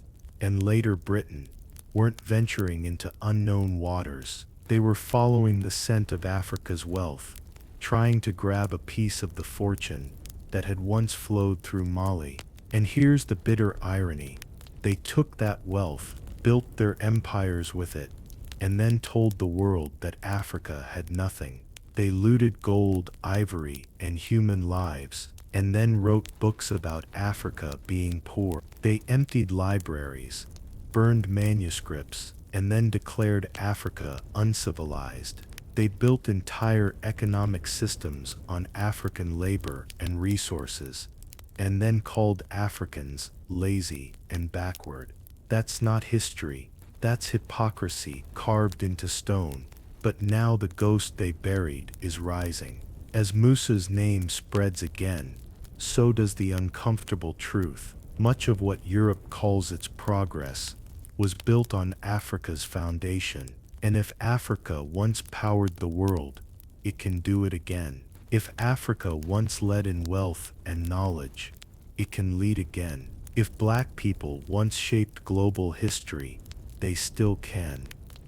and later Britain weren't venturing into unknown waters. They were following the scent of Africa's wealth, trying to grab a piece of the fortune that had once flowed through Mali. And here's the bitter irony. They took that wealth, built their empires with it, and then told the world that Africa had nothing. They looted gold, ivory, and human lives, and then wrote books about Africa being poor. They emptied libraries, burned manuscripts, and then declared Africa uncivilized. They built entire economic systems on African labor and resources, and then called Africans lazy and backward. That's not history, that's hypocrisy carved into stone. But now the ghost they buried is rising. As Musa's name spreads again, so does the uncomfortable truth. Much of what Europe calls its progress was built on Africa's foundation. And if Africa once powered the world, it can do it again. If Africa once led in wealth and knowledge, it can lead again. If black people once shaped global history, they still can,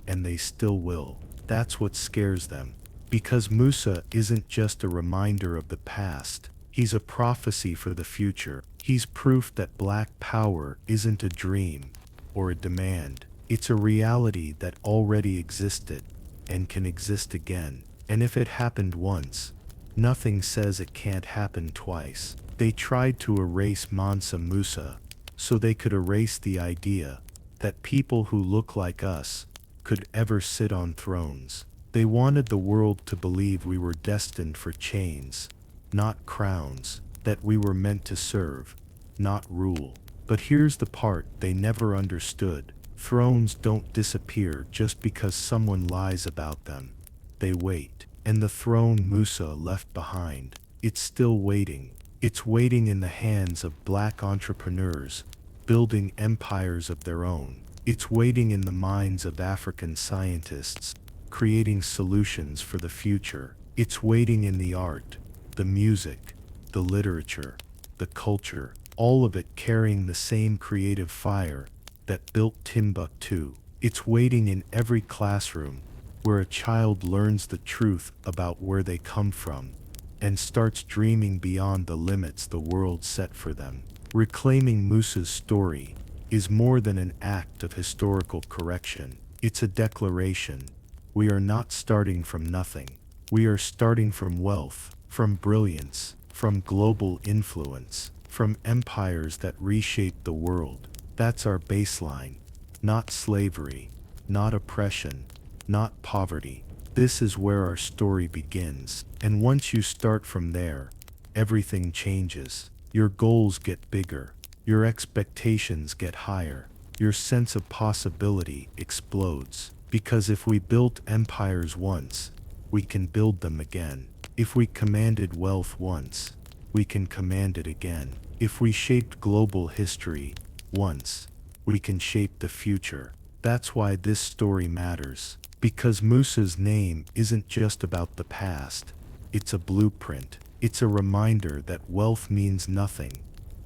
and they still will. That's what scares them. Because Musa isn't just a reminder of the past, he's a prophecy for the future. He's proof that black power isn't a dream or a demand. It's a reality that already existed and can exist again. And if it happened once, nothing says it can't happen twice. They tried to erase Mansa Musa so they could erase the idea that people who look like us could ever sit on thrones. They wanted the world to believe we were destined for chains, not crowns, that we were meant to serve, not rule. But here's the part they never understood. Thrones don't disappear just because someone lies about them. They wait. And the throne Musa left behind, it's still waiting. It's waiting in the hands of black entrepreneurs, building empires of their own. It's waiting in the minds of African scientists, creating solutions for the future. It's waiting in the art, the music, the literature, the culture, all of it carrying the same creative fire that built Timbuktu. It's waiting in every classroom where a child learns the truth about where they come from and starts dreaming beyond the limits the world set for them. Reclaiming Musa's story is more than an act of historical correction. It's a declaration. We are not starting from nothing. We are starting from wealth, from brilliance, from global influence, from empires that reshape the world. That's our baseline. Not slavery, not oppression, not poverty. This is where our story begins. And once you start from there, everything changes. Your goals get bigger. Your expectations get higher. Your sense of possibility explodes. Because if we built empires once, we can build them again. If we commanded wealth once, we can command it again. If we shaped global history once, we can shape the future. That's why this story matters. Because Musa's name isn't just about the past. It's a blueprint. It's a reminder that wealth means nothing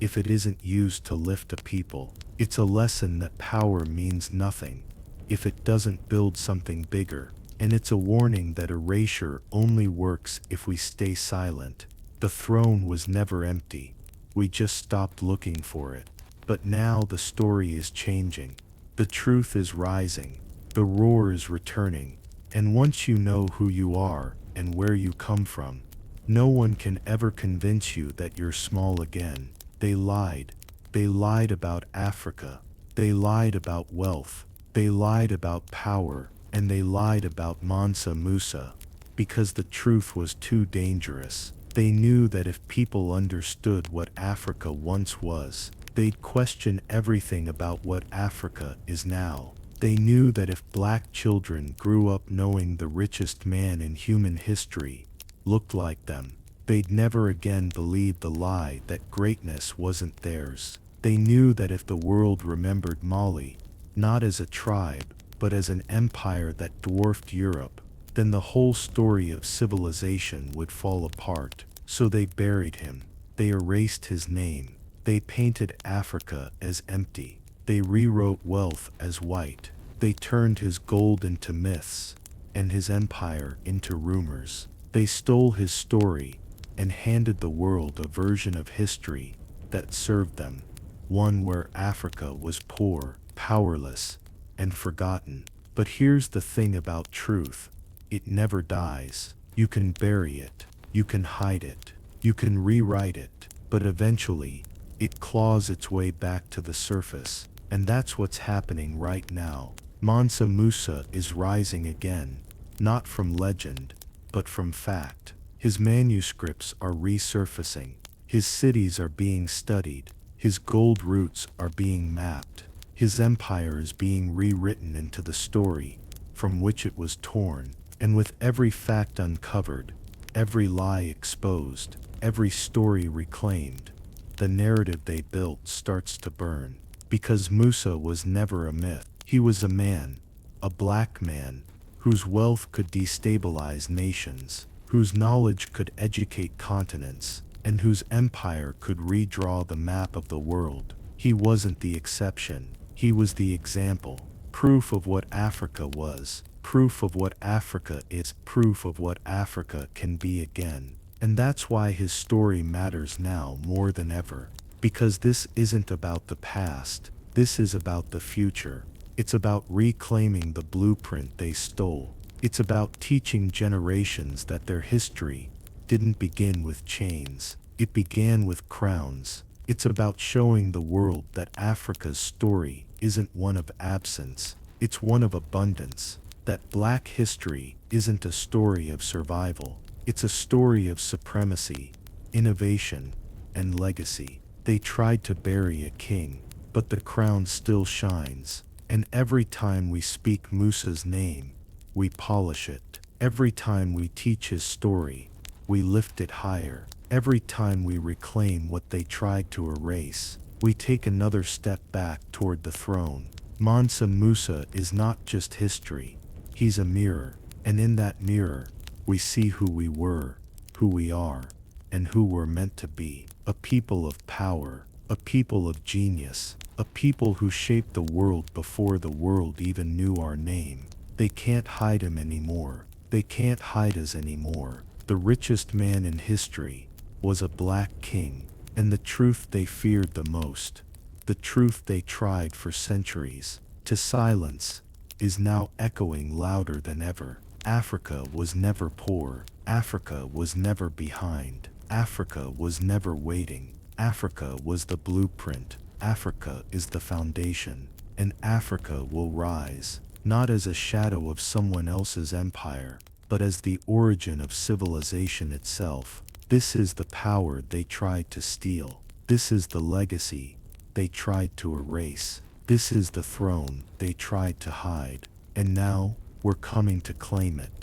if it isn't used to lift a people. It's a lesson that power means nothing if it doesn't build something bigger. And it's a warning that erasure only works if we stay silent. The throne was never empty. We just stopped looking for it. But now the story is changing. The truth is rising. The roar is returning. And once you know who you are and where you come from, no one can ever convince you that you're small again. They lied. They lied about Africa. They lied about wealth. They lied about power. And they lied about Mansa Musa. Because the truth was too dangerous. They knew that if people understood what Africa once was, they'd question everything about what Africa is now. They knew that if black children grew up knowing the richest man in human history looked like them, they'd never again believe the lie that greatness wasn't theirs. They knew that if the world remembered Mali, not as a tribe, but as an empire that dwarfed Europe, then the whole story of civilization would fall apart. So they buried him. They erased his name. They painted Africa as empty. They rewrote wealth as white. They turned his gold into myths, and his empire into rumors. They stole his story and handed the world a version of history that served them, one where Africa was poor, powerless, and forgotten. But here's the thing about truth. It never dies. You can bury it. You can hide it. You can rewrite it. But eventually, it claws its way back to the surface. And that's what's happening right now. Mansa Musa is rising again. Not from legend, but from fact. His manuscripts are resurfacing. His cities are being studied. His gold routes are being mapped. His empire is being rewritten into the story from which it was torn. And with every fact uncovered, every lie exposed, every story reclaimed, the narrative they built starts to burn. Because Musa was never a myth. He was a man, a black man, whose wealth could destabilize nations, whose knowledge could educate continents, and whose empire could redraw the map of the world. He wasn't the exception. He was the example, proof of what Africa was, proof of what Africa is, proof of what Africa can be again. And that's why his story matters now more than ever. Because this isn't about the past, this is about the future. It's about reclaiming the blueprint they stole. It's about teaching generations that their history didn't begin with chains. It began with crowns. It's about showing the world that Africa's story isn't one of absence, it's one of abundance. That black history isn't a story of survival, it's a story of supremacy, innovation, and legacy. They tried to bury a king, but the crown still shines. And every time we speak Musa's name, we polish it. Every time we teach his story, we lift it higher. Every time we reclaim what they tried to erase, we take another step back toward the throne. Mansa Musa is not just history, he's a mirror, and in that mirror, we see who we were, who we are, and who we're meant to be. A people of power, a people of genius, a people who shaped the world before the world even knew our name. They can't hide him anymore. They can't hide us anymore. The richest man in history was a black king, and the truth they feared the most, the truth they tried for centuries to silence, is now echoing louder than ever. Africa was never poor. Africa was never behind. Africa was never waiting. Africa was the blueprint. Africa is the foundation. And Africa will rise, not as a shadow of someone else's empire, but as the origin of civilization itself. This is the power they tried to steal. This is the legacy they tried to erase. This is the throne they tried to hide. And now, we're coming to claim it.